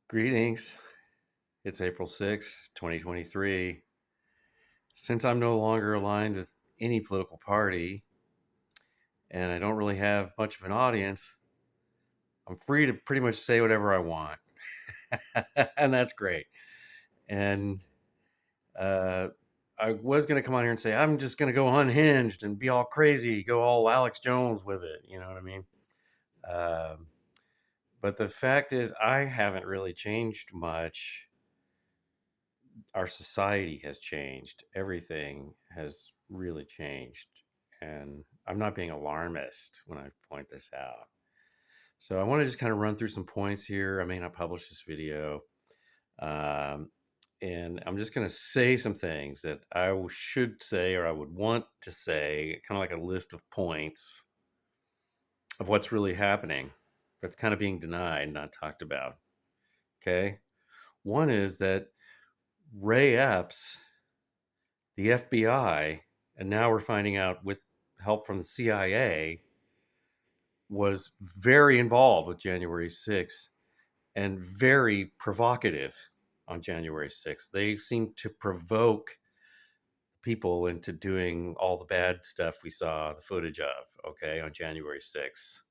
Greetings. It's April 6th, 2023. Since I'm no longer aligned with any political party and I don't really have much of an audience, I'm free to pretty much say whatever I want. And that's great. And uh, I was going to come on here and say, I'm just going to go unhinged and be all crazy, go all Alex Jones with it. You know what I mean? Um, but the fact is, I haven't really changed much. Our society has changed. Everything has really changed. And I'm not being alarmist when I point this out. So I want to just kind of run through some points here. I may not publish this video. Um, and I'm just going to say some things that I should say or I would want to say, kind of like a list of points of what's really happening that's kind of being denied, not talked about. Okay. One is that Ray Epps, the FBI, and now we're finding out with help from the CIA, was very involved with January 6th and very provocative on January 6th. They seemed to provoke people into doing all the bad stuff we saw the footage of, okay, on January 6th.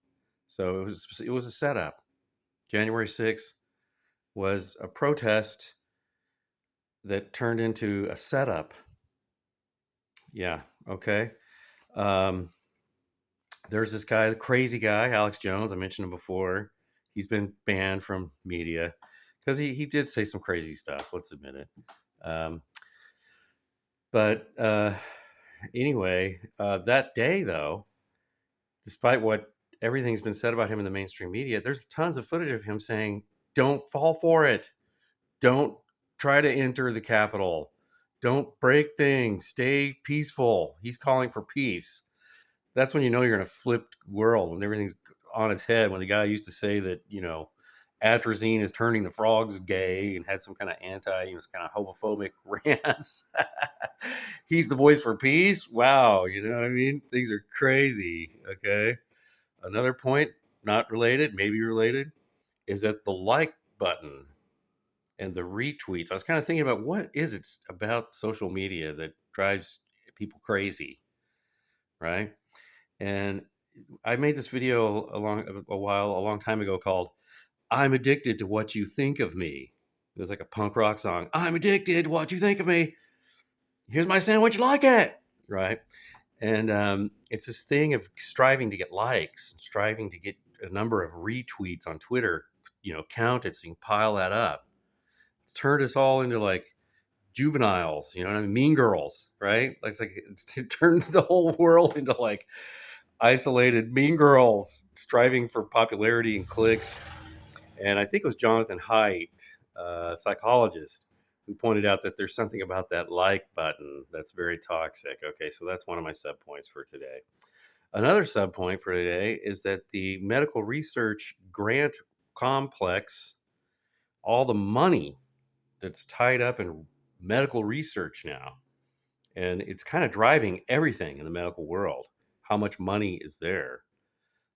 So it was a setup. January 6th was a protest that turned into a setup. Yeah, okay. Um, there's this guy, the crazy guy, Alex Jones. I mentioned him before. He's been banned from media because he did say some crazy stuff. Let's admit it. Um, but anyway, that day, though, despite what everything's been said about him in the mainstream media, there's tons of footage of him saying, don't fall for it. Don't try to enter the Capitol. Don't break things. Stay peaceful. He's calling for peace. That's when you know you're in a flipped world, when everything's on its head. When the guy used to say that, atrazine is turning the frogs gay and had some kind of kind of homophobic rants. He's the voice for peace. Wow. You know what I mean? Things are crazy. Okay. Another point, not related, maybe related, is that the like button and the retweets. I was kind of thinking about what is it about social media that drives people crazy, right? And I made this video a long time ago called "I'm Addicted to What You Think of Me." It was like a punk rock song. I'm addicted to what you think of me. Here's my sandwich, like it, right? And it's this thing of striving to get likes, striving to get a number of retweets on Twitter. Count it so you can pile that up. It's turned us all into like juveniles, you know what I mean? Mean girls, right? It turns the whole world into like isolated mean girls striving for popularity and clicks. And I think it was Jonathan Haidt, a psychologist, who pointed out that there's something about that like button that's very toxic. Okay, so that's one of my sub points for today. Another sub point for today is that the medical research grant complex, all the money that's tied up in medical research now, and it's kind of driving everything in the medical world, how much money is there,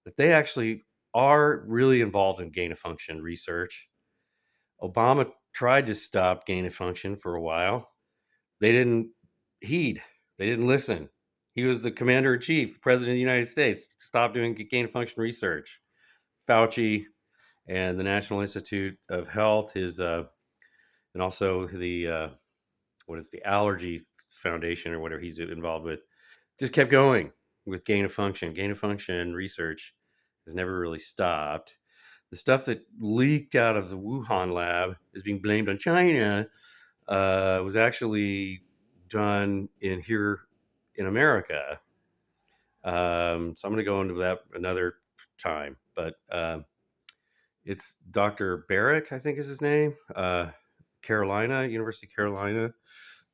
that they actually are really involved in gain of function research. Obama tried to stop gain of function for a while. They didn't heed, they didn't listen. He was the commander in chief, the president of the United States. Stop doing gain of function research. Fauci and the National Institute of Health, and also what is the Allergy Foundation or whatever he's involved with, just kept going with gain of function. Gain of function research has never really stopped. The stuff that leaked out of the Wuhan lab is being blamed on China. Was actually done here in America. So I'm going to go into that another time. But it's Dr. Barrick, I think is his name, University of Carolina.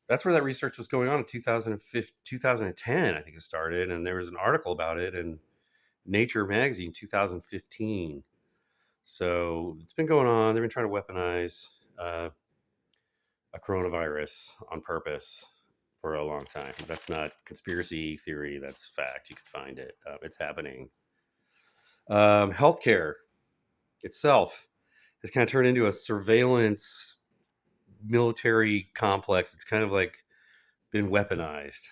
That's where that research was going on in 2010, I think it started. And there was an article about it in Nature magazine 2015. So it's been going on. They've been trying to weaponize a coronavirus on purpose for a long time. That's not conspiracy theory. That's fact. You can find it. It's happening. Healthcare itself it's kind of turned into a surveillance military complex. It's kind of like been weaponized.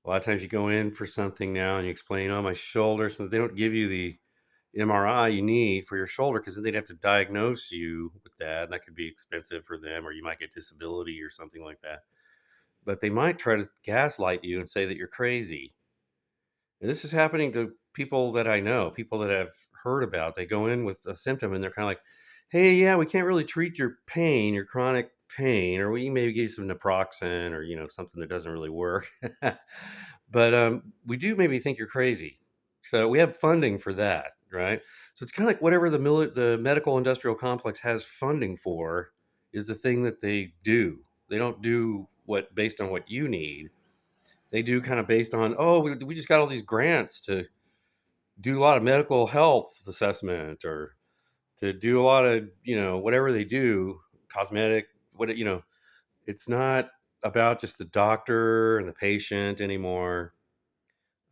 A lot of times you go in for something now and you explain, oh, my shoulder, so they don't give you the MRI you need for your shoulder because then they'd have to diagnose you with that. And that could be expensive for them, or you might get disability or something like that. But they might try to gaslight you and say that you're crazy. And this is happening to people that I know, people that I've heard about. They go in with a symptom and they're kind of like, hey, yeah, we can't really treat your pain, your chronic pain, or we maybe give you some naproxen or, something that doesn't really work. But we do maybe think you're crazy. So we have funding for that, right? So it's kind of like whatever the medical industrial complex has funding for is the thing that they do. They don't do what based on what you need. They do kind of based on, oh, we just got all these grants to do a lot of medical health assessment or to do a lot of, whatever they do, cosmetic, it's not about just the doctor and the patient anymore.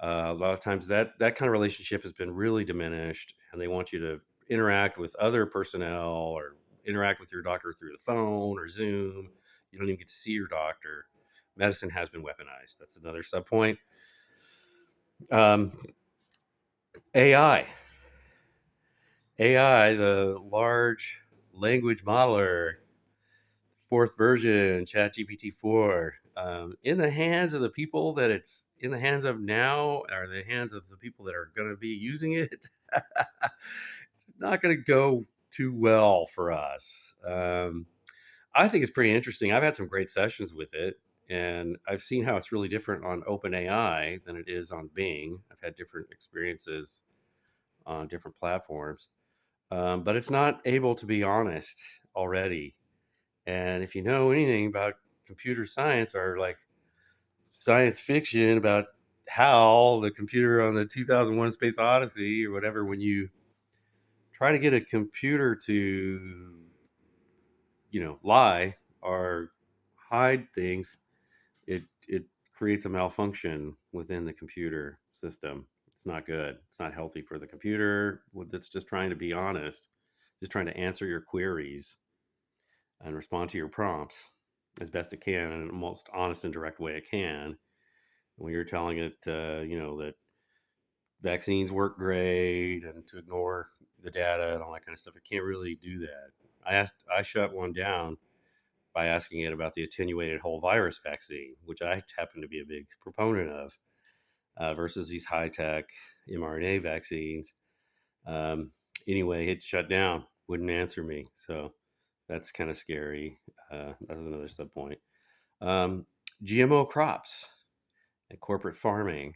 A lot of times that kind of relationship has been really diminished, and they want you to interact with other personnel or interact with your doctor through the phone or Zoom. You don't even get to see your doctor. Medicine has been weaponized. That's another sub point. Um, AI, AI, the large language modeler, fourth version, ChatGPT 4, in the hands of the people that it's in the hands of now, or the hands of the people that are going to be using it, it's not going to go too well for us. I think it's pretty interesting. I've had some great sessions with it, and I've seen how it's really different on OpenAI than it is on Bing. I've had different experiences on different platforms, but it's not able to be honest already. And if you know anything about computer science or like science fiction about HAL, the computer on the 2001 Space Odyssey or whatever, when you try to get a computer to, lie or hide things, it creates a malfunction within the computer system. It's not good. It's not healthy for the computer that's just trying to be honest, just trying to answer your queries and respond to your prompts as best it can in the most honest and direct way it can. When you're telling it, that vaccines work great and to ignore the data and all that kind of stuff, it can't really do that. I shut one down by asking it about the attenuated whole virus vaccine, which I happen to be a big proponent of, versus these high tech mRNA vaccines. Anyway, it shut down, wouldn't answer me. So that's kind of scary. That was another sub point. Um, GMO crops and corporate farming.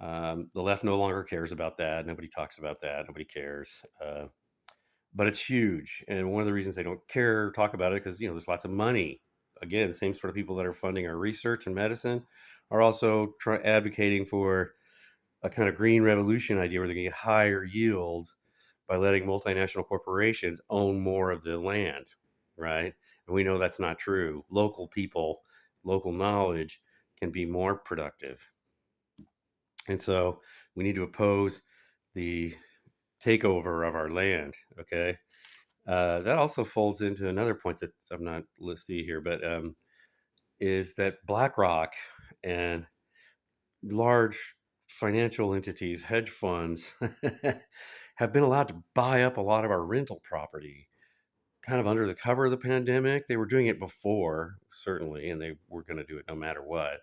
The left no longer cares about that. Nobody talks about that. Nobody cares. But it's huge. And one of the reasons they don't care or talk about it because, there's lots of money. Again, the same sort of people that are funding our research and medicine are also advocating for a kind of green revolution idea where they're going to get higher yields by letting multinational corporations own more of the land, right? And we know that's not true. Local people, local knowledge can be more productive. And so we need to oppose the takeover of our land, okay? That also folds into another point that I'm not listing here, but is that BlackRock and large financial entities, hedge funds, have been allowed to buy up a lot of our rental property kind of under the cover of the pandemic. They were doing it before, certainly, and they were going to do it no matter what.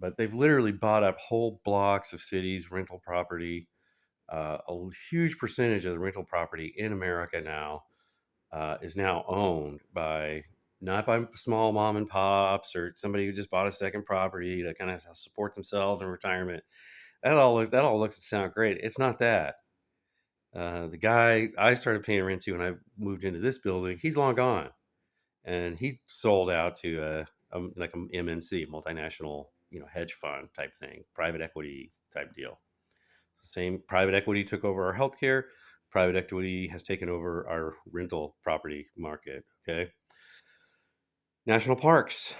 But they've literally bought up whole blocks of cities, rental property. A huge percentage of the rental property in America now is now owned by not by small mom and pops or somebody who just bought a second property to kind of support themselves in retirement. That all looks and sound great. It's not that. The guy I started paying rent to when I moved into this building, he's long gone, and he sold out to like a MNC, multinational, hedge fund type thing, private equity type deal. Same private equity took over our healthcare. Private equity has taken over our rental property market. Okay. National parks.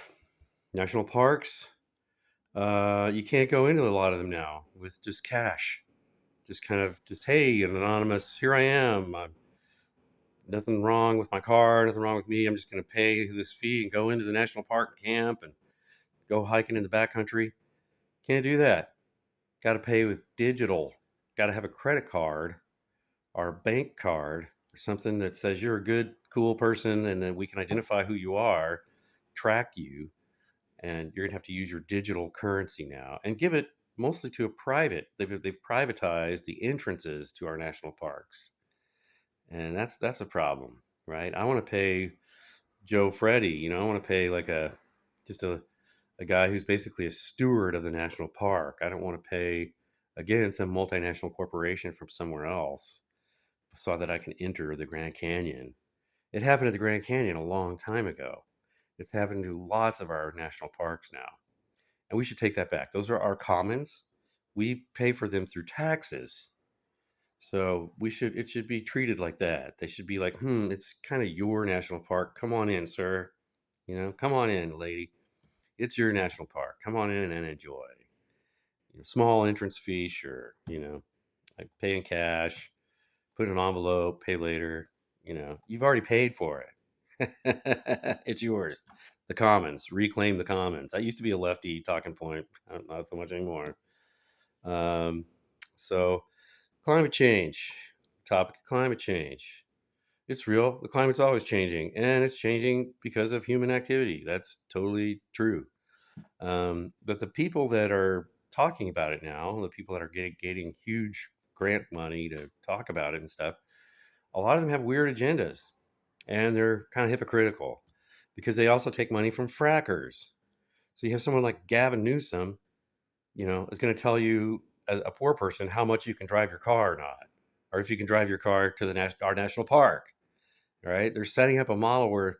National parks. You can't go into a lot of them now with just cash. Just kind of just, hey, an anonymous, here I am. nothing wrong with my car, nothing wrong with me. I'm just going to pay this fee and go into the national park and camp and go hiking in the backcountry. Can't do that. Got to pay with digital. Got to have a credit card or a bank card or something that says you're a good, cool person and that we can identify who you are, track you, and you're gonna have to use your digital currency now and give it mostly to a private. They've privatized the entrances to our national parks, and that's a problem, right? I want to pay Joe Freddy, I want to pay like just a guy who's basically a steward of the national park. I don't want to pay again some multinational corporation from somewhere else so that I can enter the Grand Canyon. It happened at the Grand Canyon a long time ago. It's happened to lots of our national parks now. And we should take that back. Those are our commons. We pay for them through taxes. So it should be treated like that. They should be like, it's kind of your national park. Come on in, sir. Come on in, lady. It's your national park. Come on in and enjoy. Small entrance fee, sure. Like pay in cash, put in an envelope, pay later. You've already paid for it. It's yours. The commons, reclaim the commons. That used to be a lefty talking point, not so much anymore. Um, so, climate change, topic of climate change. It's real. The climate's always changing, and it's changing because of human activity. That's totally true. But the people that are talking about it now, the people that are getting huge grant money to talk about it and stuff, a lot of them have weird agendas, and they're kind of hypocritical because they also take money from frackers. So you have someone like Gavin Newsom, is going to tell you, as a poor person, how much you can drive your car or not, or if you can drive your car to our national park. Right? They're setting up a model where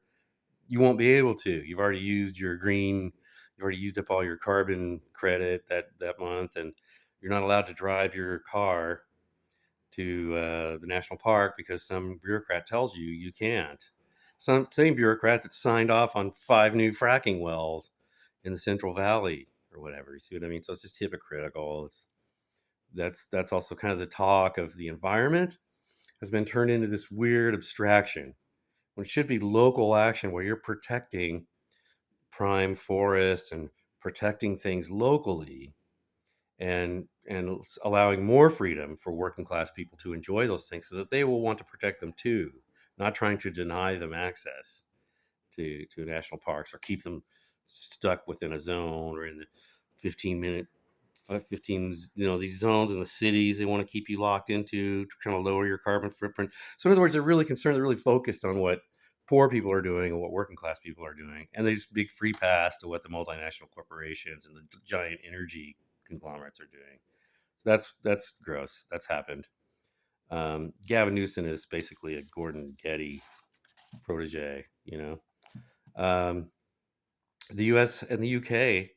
you won't be able to. You've already used your green. You've already used up all your carbon credit that month, and you're not allowed to drive your car to the national park because some bureaucrat tells you you can't. Some same bureaucrat that signed off on 5 new fracking wells in the Central Valley or whatever. You see what I mean? So it's just hypocritical. That's also kind of the talk of the environment has been turned into this weird abstraction when it should be local action where you're protecting prime forests and protecting things locally and allowing more freedom for working class people to enjoy those things so that they will want to protect them too, not trying to deny them access to national parks or keep them stuck within a zone or in the 15-minute 15 these zones in the cities they want to keep you locked into to kind of lower your carbon footprint. So in other words, they're really concerned, they're really focused on what poor people are doing and what working class people are doing, and they just big free pass to what the multinational corporations and the giant energy conglomerates are doing. So that's gross. That's happened. Gavin Newsom is basically a Gordon Getty protege. Um, the U.S. and the U.K.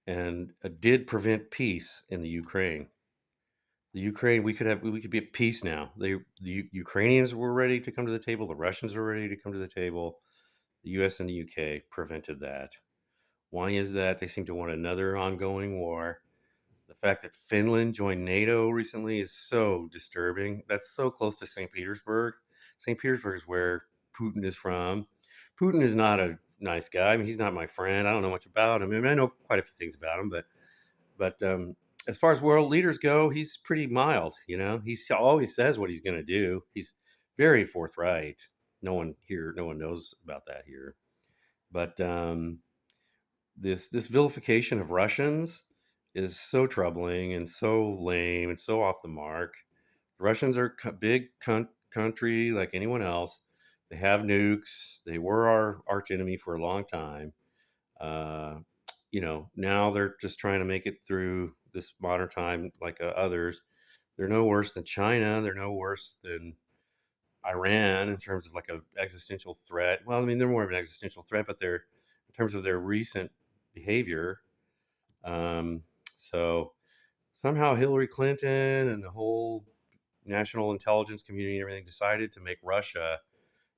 and did prevent peace in the Ukraine. The Ukraine, we could be at peace now. The Ukrainians were ready to come to the table. The Russians were ready to come to the table. The U.S. and the U.K. prevented that. Why is that? They seem to want another ongoing war. The fact that Finland joined NATO recently is so disturbing. That's so close to St. Petersburg. St. Petersburg is where Putin is from. Putin is not a nice guy. I mean, he's not my friend. I don't know much about him. I mean, I know quite a few things about him, but as far as world leaders go, he's pretty mild. He always says what he's going to do. He's very forthright. No one knows about that here. But this vilification of Russians is so troubling and so lame and so off the mark. The Russians are big country like anyone else. They have nukes. They were our arch enemy for a long time. Uh, now they're just trying to make it through this modern time like others. They're no worse than China. They're no worse than Iran in terms of like a existential threat. Well, I mean, they're more of an existential threat, but they're in terms of their recent behavior. Um, so somehow Hillary Clinton and the whole national intelligence community and everything decided to make Russia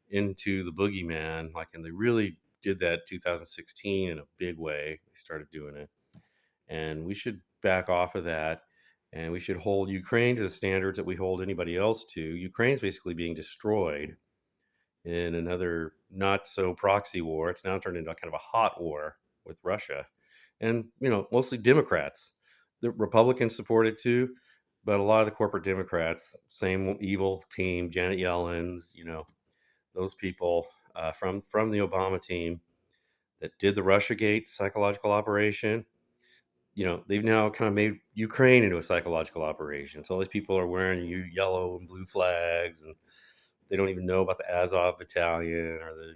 into the boogeyman. And they really did that 2016 in a big way. They started doing it. And we should back off of that. And we should hold Ukraine to the standards that we hold anybody else to. Ukraine's basically being destroyed. in another not so proxy war. It's now turned into kind of a hot war with Russia, and mostly Democrats. The Republicans support it too, but a lot of the corporate Democrats, same evil team, Janet Yellen's, those people from the Obama team that did the RussiaGate psychological operation. They've now kind of made Ukraine into a psychological operation. So all these people are wearing yellow and blue flags, and they don't even know about the Azov battalion or the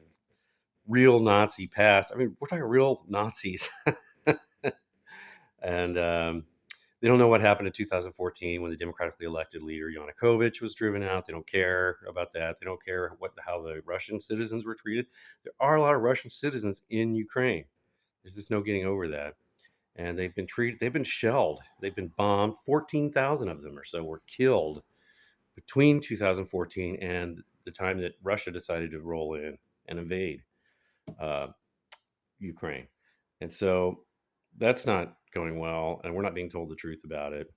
real Nazi past. I mean, we're talking real Nazis. And they don't know what happened in 2014 when the democratically elected leader Yanukovych was driven out. They don't care about that. They don't care how the Russian citizens were treated. There are a lot of Russian citizens in Ukraine. There's just no getting over that. And they've been treated, they've been shelled, they've been bombed. 14,000 of them or so were killed between 2014 and the time that Russia decided to roll in and invade uh, Ukraine. And so that's not going well, and we're not being told the truth about it.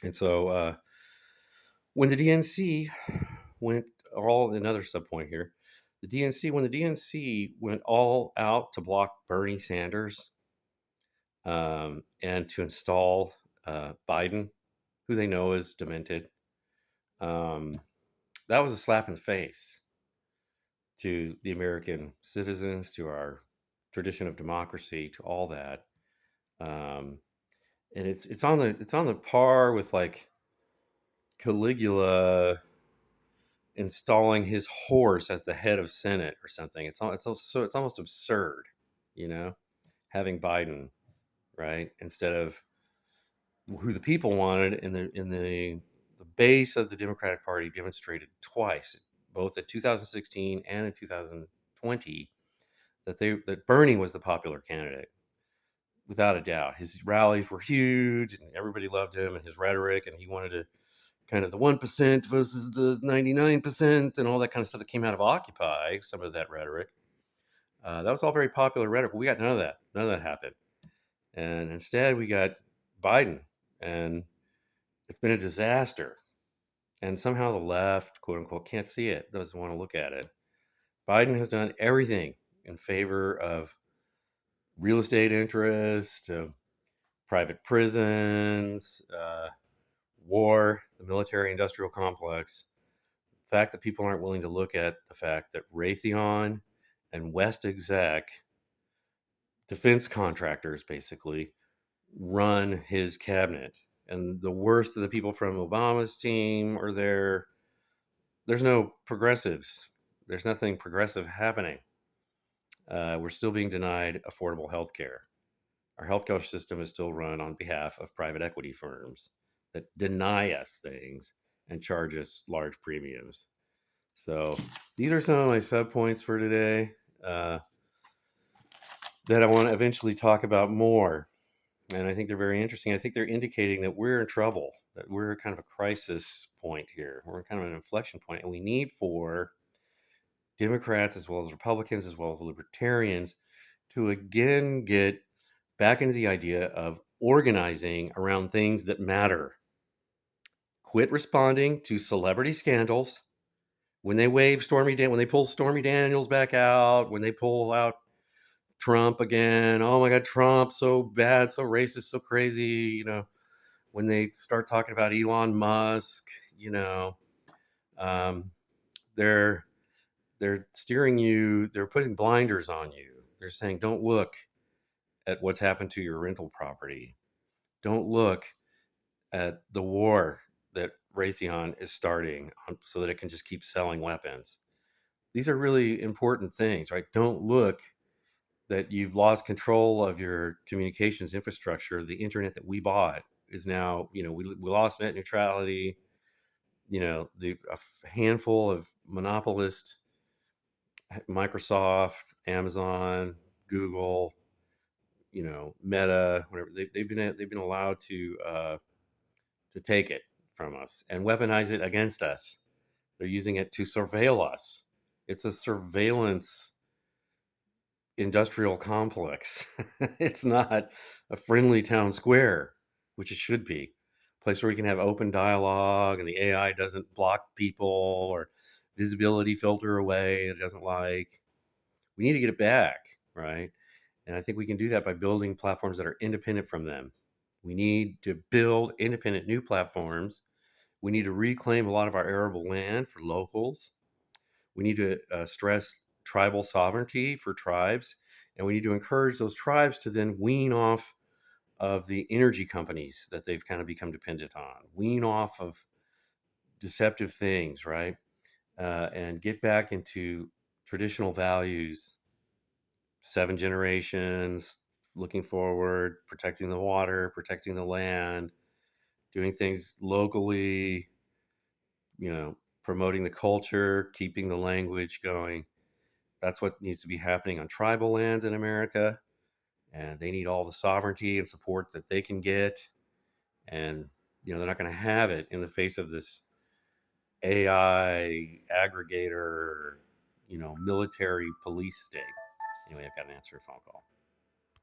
And so when the DNC went all, another subpoint here, when the DNC went all out to block Bernie Sanders and to install Biden, who they know is demented, um, that was a slap in the face to the American citizens, to our tradition of democracy, to all that. Um, and it's on the par with like Caligula installing his horse as the head of Senate or something. It's almost absurd, you know, having Biden, right, instead of who the people wanted. In the base of the Democratic Party demonstrated twice, both in 2016 and in 2020, that Bernie was the popular candidate without a doubt. His rallies were huge, and everybody loved him and his rhetoric, and he wanted to kind of the 1% versus the 99% and all that kind of stuff that came out of Occupy. Some of that rhetoric, that was all very popular rhetoric. But we got none of that. None of that happened, and instead we got Biden, and it's been a disaster. And somehow the left, quote unquote, can't see it, doesn't want to look at it. Biden has done everything in favor of real estate interests, private prisons, war, the military industrial complex. The fact that people aren't willing to look at the fact that Raytheon and WestExec, defense contractors basically, run his cabinet. And the worst of the people from Obama's team are there. There's no progressives. There's nothing progressive happening. We're still being denied affordable health care. Our healthcare system is still run on behalf of private equity firms that deny us things and charge us large premiums. So these are some of my sub points for today uh, that I want to eventually talk about more. And I think they're very interesting. I think they're indicating that we're in trouble, that we're kind of a crisis point here. We're kind of an inflection point, and we need for Democrats as well as Republicans as well as libertarians to again get back into the idea of organizing around things that matter. Quit responding to celebrity scandals. When they when they pull Stormy Daniels back out, when they pull out Trump again, oh my God, Trump, so bad, so racist, so crazy, when they start talking about Elon Musk, um, they're steering you, they're putting blinders on you. They're saying, don't look at what's happened to your rental property. Don't look at the war that Raytheon is starting so that it can just keep selling weapons. These are really important things, right? Don't look that you've lost control of your communications infrastructure. The internet that we bought is now, we lost net neutrality. A handful of monopolist, Microsoft, Amazon, Google, Meta, whatever, they've been allowed to take it from us and weaponize it against us. They're using it to surveil us. It's a surveillance industrial complex. It's not a friendly town square, which it should be. A place where we can have open dialogue and the AI doesn't block people or visibility filter away it doesn't like. We need to get it back, right? And I think we can do that by building platforms that are independent from them. We need to build independent new platforms. We need to reclaim a lot of our arable land for locals. We need to stress tribal sovereignty for tribes. And we need to encourage those tribes to then wean off of the energy companies that they've kind of become dependent on, wean off of deceptive things, right? And get back into traditional values, 7 generations, looking forward, protecting the water, protecting the land, doing things locally, promoting the culture, keeping the language going. That's what needs to be happening on tribal lands in America. And they need all the sovereignty and support that they can get. And, they're not going to have it in the face of this AI aggregator, military police state. Anyway, I've got to answer a phone call.